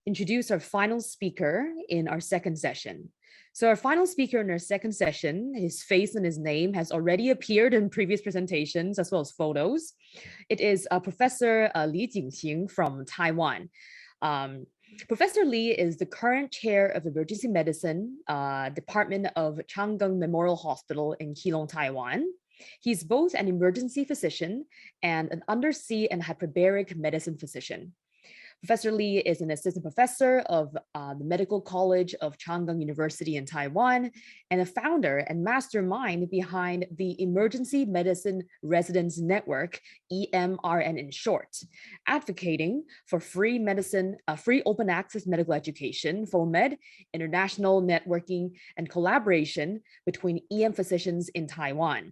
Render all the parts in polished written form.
introduce our final speaker in our second session. So our final speaker in our second session, his face and his name has already appeared in previous presentations as well as photos. It is Professor Li Jingqing from Taiwan. Professor Li is the current chair of emergency medicine, Department of Chang'an Memorial Hospital in Keelung, Taiwan. He's both an emergency physician and an undersea and hyperbaric medicine physician. Professor Li is an assistant professor of the Medical College of Chang'an University in Taiwan and a founder and mastermind behind the Emergency Medicine Residence Network, EMRN in short, advocating for free open access medical education, FOMED, international networking and collaboration between EM physicians in Taiwan.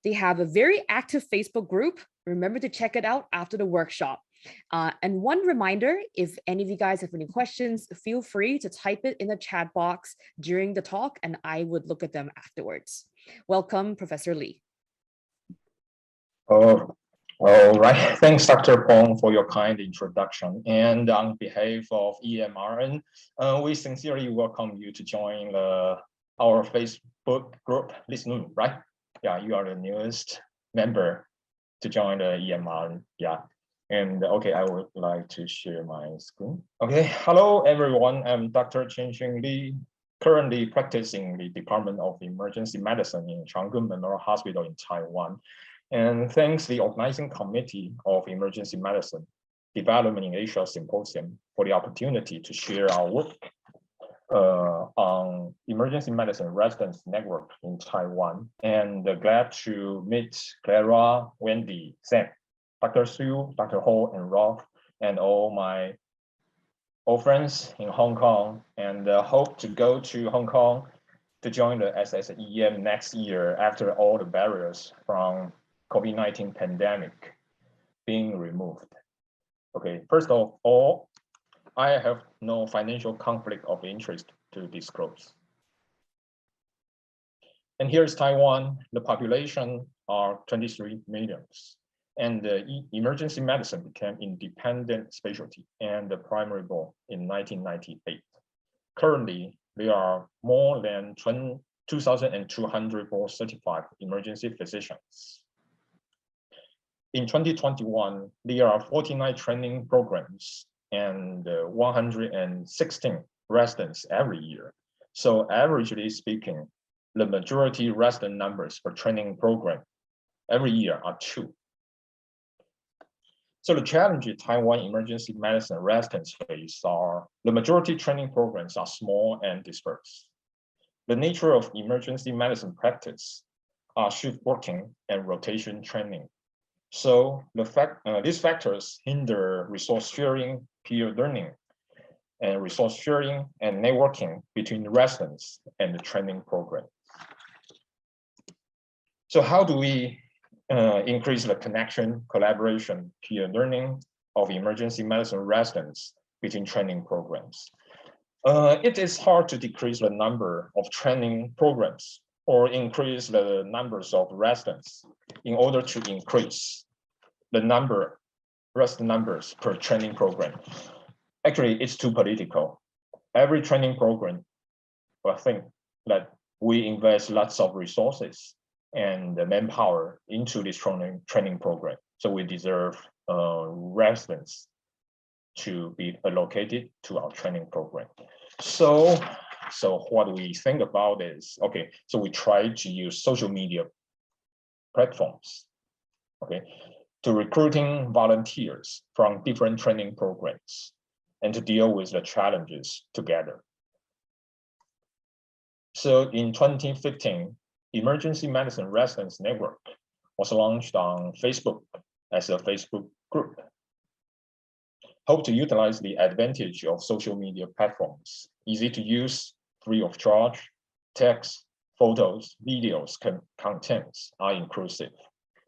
They have a very active Facebook group. Remember to check it out after the workshop. And one reminder, if any of you guys have any questions, feel free to type it in the chat box during the talk and I would look at them afterwards. Welcome, Professor Li. Oh, all right. Thanks, Dr. Pong, for your kind introduction. And on behalf of EMRN, we sincerely welcome you to join our Facebook group this noon, right? Yeah, you are the newest member to join the EMRN. Yeah. And okay, I would like to share my screen. Okay, hello everyone. I'm Dr. Chen Li, currently practicing the Department of Emergency Medicine in Chang'an Memorial Hospital in Taiwan. And thanks the organizing committee of Emergency Medicine Development in Asia Symposium for the opportunity to share our work on Emergency Medicine Residence Network in Taiwan. And glad to meet Clara, Wendy, Sam, Dr. Su, Dr. Ho, and Rolf, and all my old friends in Hong Kong, and hope to go to Hong Kong to join the SSEM next year after all the barriers from COVID-19 pandemic being removed. Okay, first of all, I have no financial conflict of interest to disclose. And here's Taiwan. The population are 23 millions. And emergency medicine became independent specialty and the primary goal in 1998. Currently, there are more than 2,200 board certified emergency physicians. In 2021, there are 49 training programs and 116 residents every year. So averagely speaking, the majority resident numbers for training program every year are 2. So the challenges Taiwan emergency medicine residents face are the majority training programs are small and dispersed. The nature of emergency medicine practice are shift working and rotation training. So these factors hinder resource sharing, peer learning, and resource sharing and networking between the residents and the training program. So how do we increase the connection, collaboration, peer learning of emergency medicine residents between training programs? It is hard to decrease the number of training programs or increase the numbers of residents in order to increase the resident numbers per training program. Actually, it's too political. Every training program, I think that we invest lots of resources and the manpower into this training program. So we deserve residents to be allocated to our training program. So what we think about is, okay, so we try to use social media platforms, okay, to recruiting volunteers from different training programs and to deal with the challenges together. So in 2015, Emergency Medicine Residence Network was launched on Facebook as a Facebook group. Hope to utilize the advantage of social media platforms, easy to use, free of charge, text, photos, videos, contents are inclusive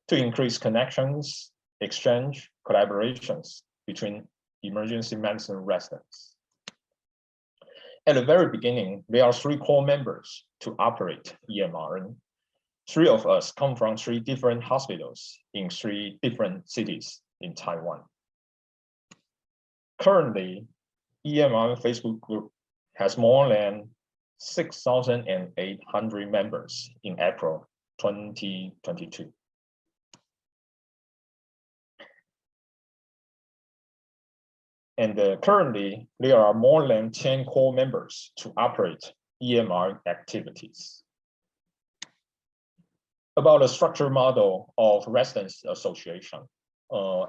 to increase connections, exchange, collaborations between emergency medicine residents. At the very beginning, there are 3 core members to operate EMRN. 3 of us come from 3 different hospitals in 3 different cities in Taiwan. Currently, EMR Facebook group has more than 6,800 members in April 2022. And currently, there are more than 10 core members to operate EMR activities. About the structure model of residents association.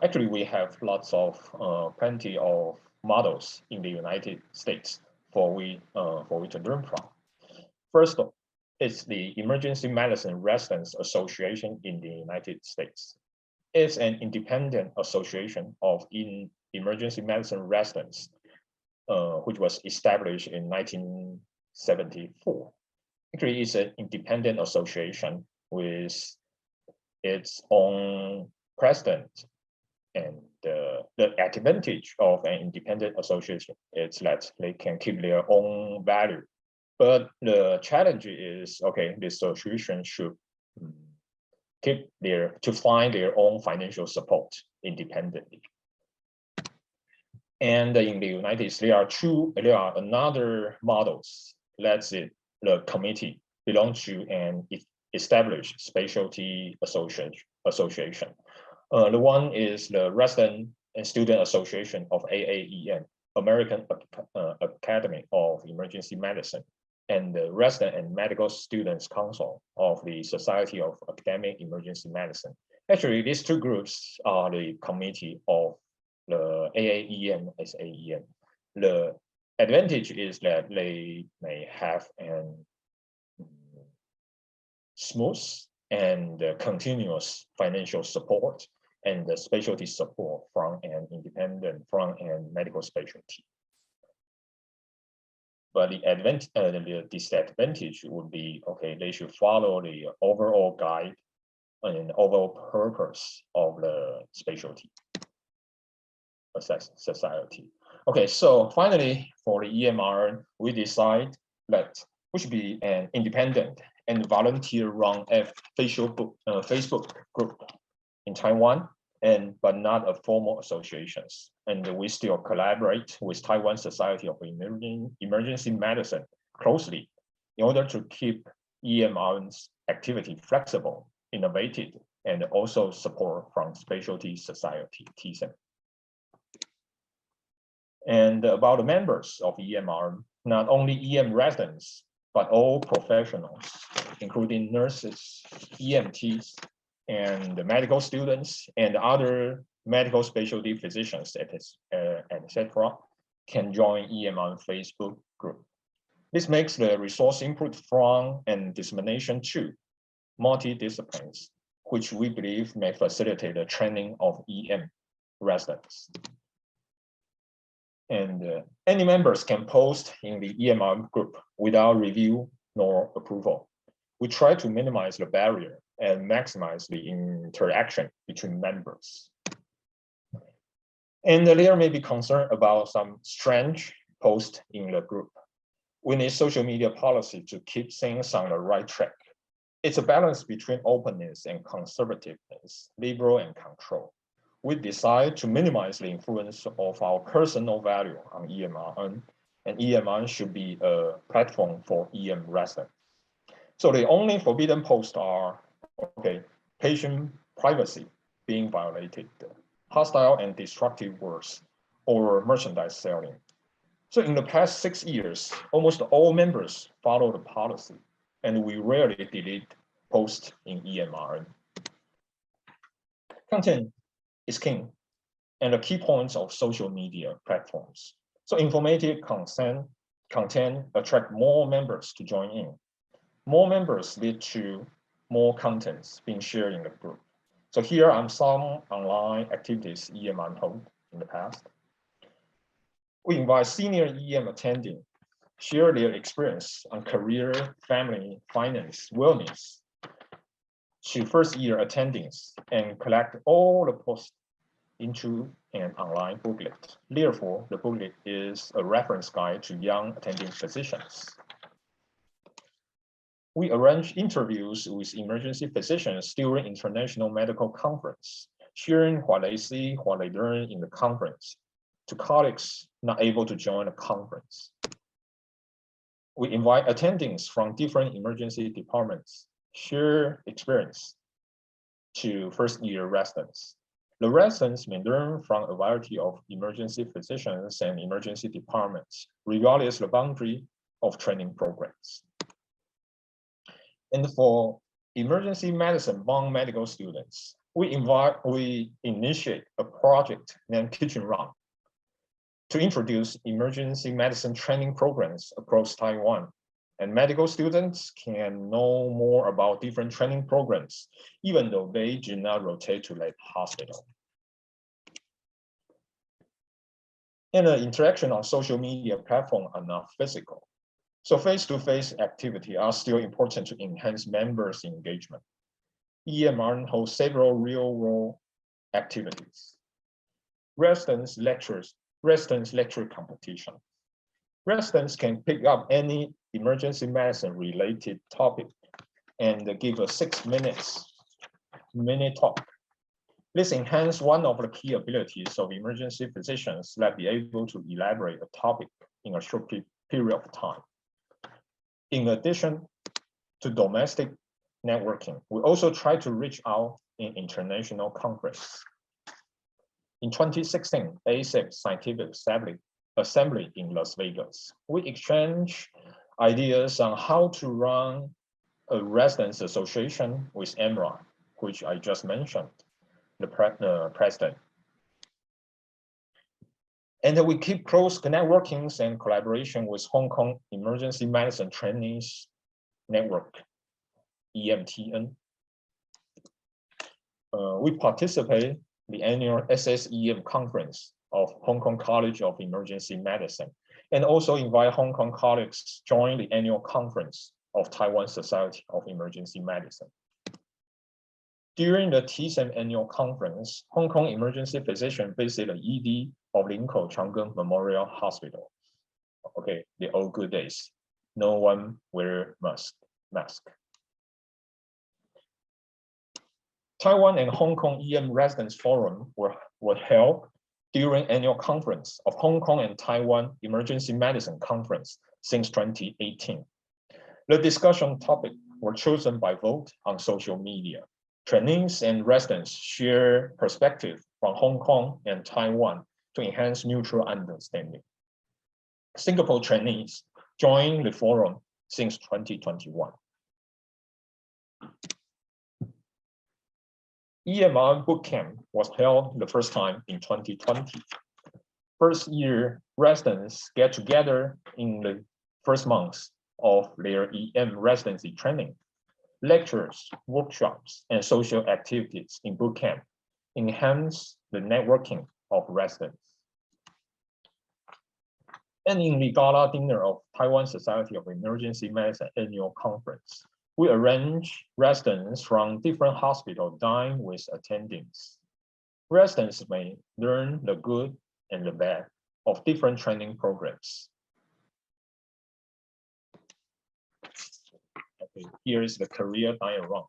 Actually, we have plenty of models in the United States for we to learn from. First, it's the Emergency Medicine Residents Association in the United States. It's an independent association of emergency medicine residents, which was established in 1974. Actually, it's an independent association with its own president. And the advantage of an independent association is that they can keep their own value. But the challenge is, okay, the association should find their own financial support independently. And in the United States, there are another models. That's it. The committee belongs to an established specialty association. The one is the Resident and Student Association of AAEM, American Academy of Emergency Medicine, and the Resident and Medical Students Council of the Society of Academic Emergency Medicine. Actually, these two groups are the committee of the AAEM as AEM. The advantage is that they may have an smooth and continuous financial support and the specialty support from an independent medical specialty. But the disadvantage would be, okay, they should follow the overall guide and overall purpose of the specialty society. Okay, so finally, for the EMR, we decide that we should be an independent and volunteer-run Facebook group in Taiwan, but not a formal associations. And we still collaborate with Taiwan Society of Emergency Medicine closely in order to keep EMR's activity flexible, innovative, and also support from specialty society, TSEM. And about the members of EMR, not only EM residents, but all professionals, including nurses, EMTs, and the medical students, and other medical specialty physicians, etc., can join EMR Facebook group. This makes the resource input from and dissemination to multidisciplines, which we believe may facilitate the training of EM residents. And any members can post in the EMR group without review nor approval. We try to minimize the barrier and maximize the interaction between members. And there may be concern about some strange posts in the group. We need social media policy to keep things on the right track. It's a balance between openness and conservativeness, liberal and control. We decide to minimize the influence of our personal value on EMR, and EMR should be a platform for EM residents. So the only forbidden posts are, okay, patient privacy being violated, hostile and destructive words, or merchandise selling. So in the past 6 years, almost all members follow the policy, and we rarely delete posts in EMR. Content is king, and the key points of social media platforms. So informative content attract more members to join in. More members lead to more contents being shared in the group. So here are some online activities EM hold in the past. We invite senior EM attending, share their experience on career, family, finance, wellness to first year attendings, and collect all the posts into an online booklet. Therefore, the booklet is a reference guide to young attending physicians. We arrange interviews with emergency physicians during international medical conference, sharing what they see, what they learn in the conference. to colleagues not able to join a conference. We invite attendings from different emergency departments, share experience to first-year residents. The residents may learn from a variety of emergency physicians and emergency departments, regardless of the boundary of training programs. And for emergency medicine among medical students, we initiate a project named Kitchen Run to introduce emergency medicine training programs across Taiwan. And medical students can know more about different training programs, even though they do not rotate to the hospital. And the interaction on social media platforms are not physical. So face-to-face activity are still important to enhance members' engagement. EMR holds several real-world activities. Residents lecture competition. Residents can pick up any emergency medicine related topic and give a 6 minute talk. This enhances one of the key abilities of emergency physicians that be able to elaborate a topic in a short period of time. In addition to domestic networking, we also try to reach out in international conference. In 2016, ASIC Scientific Assembly in Las Vegas, we exchange ideas on how to run a residents association with EMRA, which I just mentioned, the president. And we keep close networkings and collaboration with Hong Kong Emergency Medicine Trainees Network, EMTN. We participate the annual SSEM conference of Hong Kong College of Emergency Medicine, and also invite Hong Kong colleagues join the annual conference of Taiwan Society of Emergency Medicine. During the TSEM annual conference, Hong Kong emergency physician visit the ED of Linkou Chang'an Memorial Hospital. Okay, the old good days. No one wear mask. Taiwan and Hong Kong EM Residents Forum were held during annual conference of Hong Kong and Taiwan Emergency Medicine Conference since 2018. The discussion topic were chosen by vote on social media. Trainees and residents share perspective from Hong Kong and Taiwan to enhance mutual understanding. Singapore trainees joined the forum since 2021. EMR bootcamp was held the first time in 2020. First year residents get together in the first months of their EM residency training. Lectures, workshops, and social activities in bootcamp enhance the networking of residents. And in the gala dinner of Taiwan Society of Emergency Medicine annual conference, we arrange residents from different hospitals dine with attendings. Residents may learn the good and the bad of different training programs. Okay, here is the career diagram.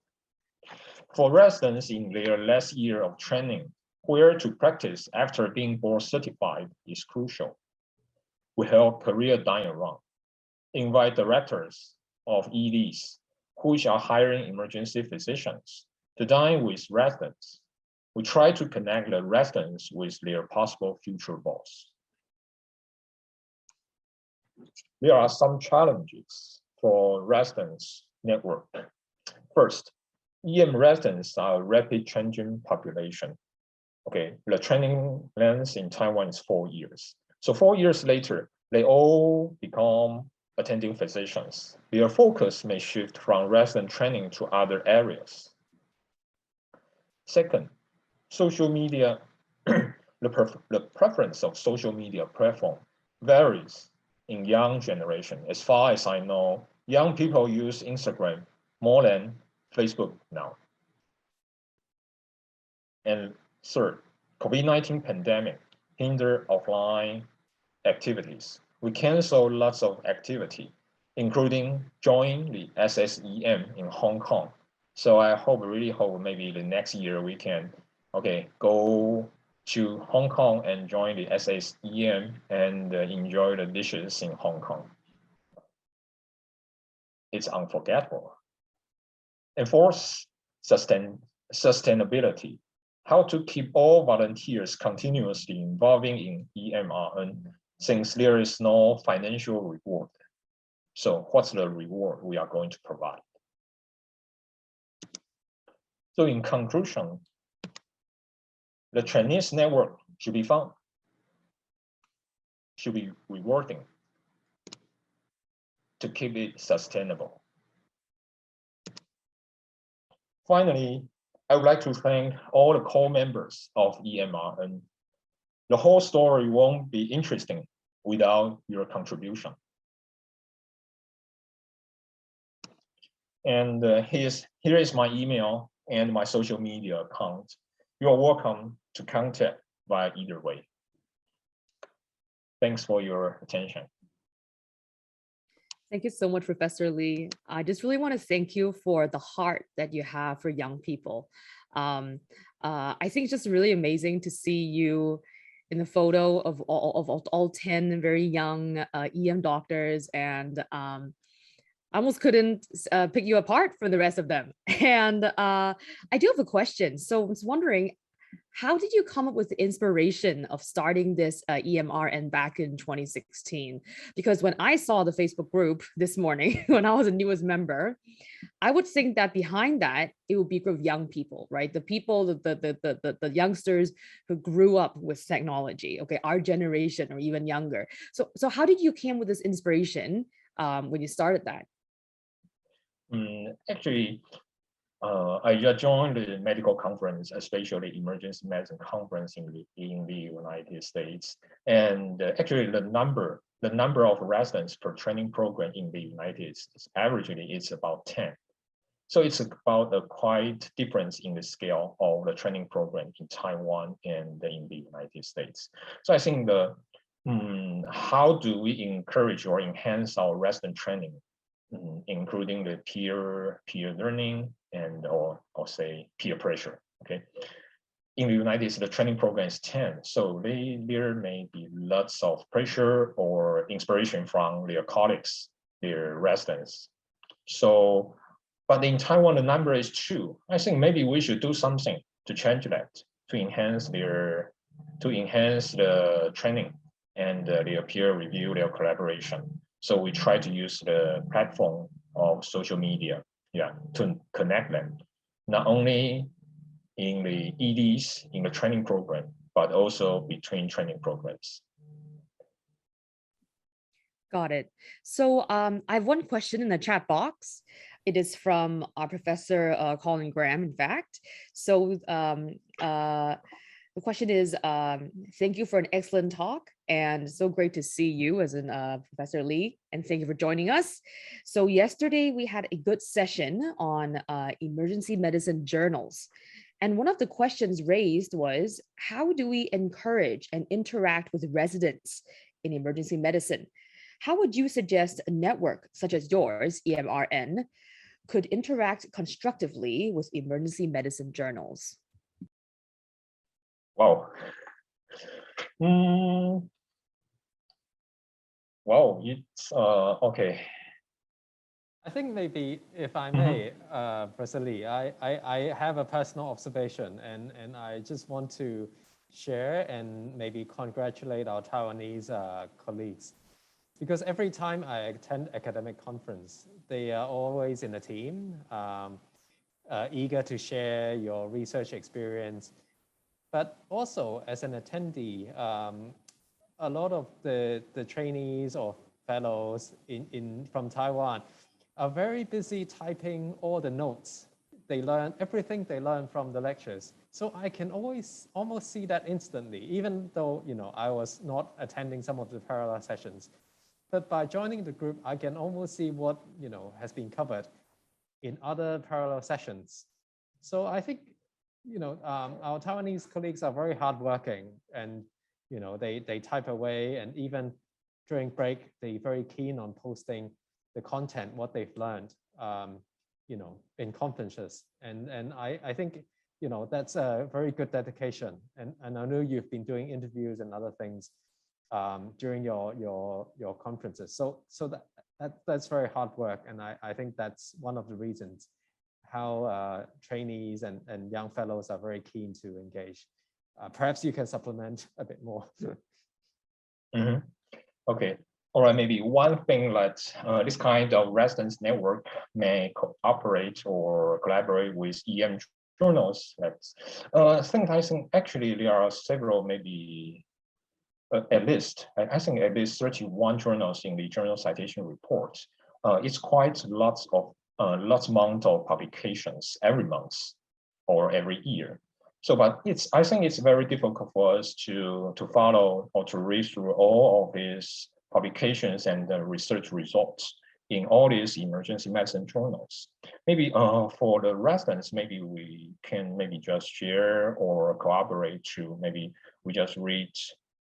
For residents in their last year of training, where to practice after being board certified is crucial. We held career diagram, invite directors of EDs, which are hiring emergency physicians, to dine with residents. We try to connect the residents with their possible future boss. There are some challenges for residents network. First, EM residents are a rapid changing population. Okay, the training length in Taiwan is 4 years. So 4 years later, they all become attending physicians. Their focus may shift from resident training to other areas. Second, social media, the preference of social media platform varies in young generation. As far as I know, young people use Instagram more than Facebook now. And third, COVID-19 pandemic hinder offline activities. We cancel lots of activity, including join the SSEM in Hong Kong. So I really hope maybe the next year we can, go to Hong Kong and join the SAEM and enjoy the dishes in Hong Kong. It's unforgettable. And fourth, sustainability. How to keep all volunteers continuously involving in EMRN since there is no financial reward. So what's the reward we are going to provide? So in conclusion, the trainees network should be fun, should be rewarding to keep it sustainable. Finally, I would like to thank all the core members of EMRN. The whole story won't be interesting without your contribution. And here is my email and my social media account. You are welcome to contact via either way. Thanks for your attention. Thank you so much, Professor Lee. I just really want to thank you for the heart that you have for young people. I think it's just really amazing to see you in the photo of all 10 very young EM doctors, and I almost couldn't pick you apart from the rest of them. And I do have a question. So I was wondering, how did you come up with the inspiration of starting this EMRN back in 2016? Because when I saw the Facebook group this morning, when I was a newest member, I would think that behind that, it would be a group of young people, right? The people, the youngsters who grew up with technology, okay, our generation or even younger. So how did you came with this inspiration when you started that? Actually, I just joined the medical conference, especially emergency medicine conference in the United States. And actually the number of residents per training program in the United States, averagely it's about 10. So it's about a quite difference in the scale of the training program in Taiwan and in the United States. So I think how do we encourage or enhance our resident training, including the peer learning and or say peer pressure, okay? In the United States, the training program is 10, so there may be lots of pressure or inspiration from their colleagues, their residents. So, but in Taiwan, the number is 2. I think maybe we should do something to change that, to enhance the training and their peer review, their collaboration. So we try to use the platform of social media, to connect them, not only in the EDs, in the training program, but also between training programs. Got it. So I have one question in the chat box. It is from our Professor Colin Graham, in fact. So the question is, thank you for an excellent talk, and so great to see you as in Professor Lee, and thank you for joining us. So yesterday we had a good session on emergency medicine journals. And one of the questions raised was, how do we encourage and interact with residents in emergency medicine? How would you suggest a network such as yours, EMRN, could interact constructively with emergency medicine journals? Wow. Wow, it's okay. I think maybe, if I may, Professor Lee, I have a personal observation, and I just want to share and maybe congratulate our Taiwanese colleagues. Because every time I attend academic conference, they are always in a team, eager to share your research experience. But also as an attendee, a lot of the trainees or fellows from Taiwan are very busy typing all the notes. They learn everything they learn from the lectures. So I can always almost see that instantly, even though I was not attending some of the parallel sessions. But by joining the group, I can almost see what has been covered in other parallel sessions. So I think our Taiwanese colleagues are very hardworking, and they type away, and even during break, they're very keen on posting the content, what they've learned, in conferences. And I think, you know, that's a very good dedication. And I know you've been doing interviews and other things during your conferences. So that's very hard work. And I think that's one of the reasons how trainees and young fellows are very keen to engage. Perhaps you can supplement a bit more. Mm-hmm. Okay. All right, maybe one thing that this kind of residence network may cooperate or collaborate with EM journals. I think actually there are several, maybe at least, I think at least 31 journals in the journal citation report. It's quite lots amount of publications every month or every year. So, but I think it's very difficult for us to follow or to read through all of these publications and the research results in all these emergency medicine journals. Maybe for the residents, maybe we can maybe just share or collaborate to maybe we just read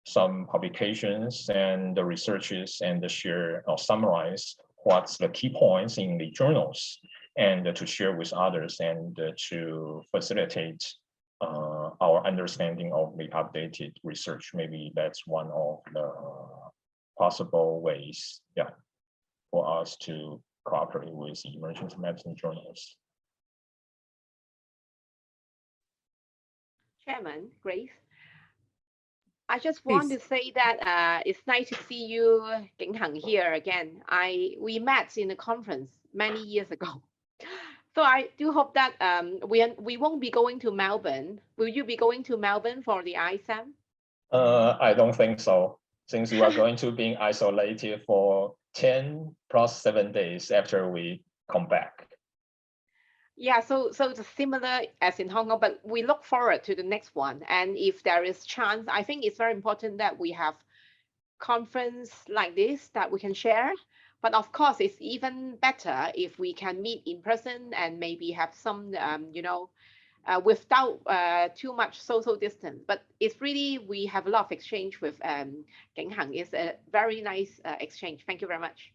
some publications and the researches and share or summarize what's the key points in the journals and to share with others and to facilitate our understanding of the updated research. Maybe that's one of the possible ways, yeah, for us to cooperate with emergency medicine journals. Chairman, Grace, I just want to say that it's nice to see you, Ging Hang, here again. We met in a conference many years ago. So I do hope that we won't be going to Melbourne. Will you be going to Melbourne for the ISAM? I don't think so, since we are going to be isolated for 10 plus 7 days after we come back. Yeah, so it's similar as in Hong Kong, but we look forward to the next one. And if there is chance, I think it's very important that we have conference like this that we can share. But of course, it's even better if we can meet in person and maybe have some, without too much social distance. But it's really, we have a lot of exchange with Ging Hang. It's a very nice exchange. Thank you very much.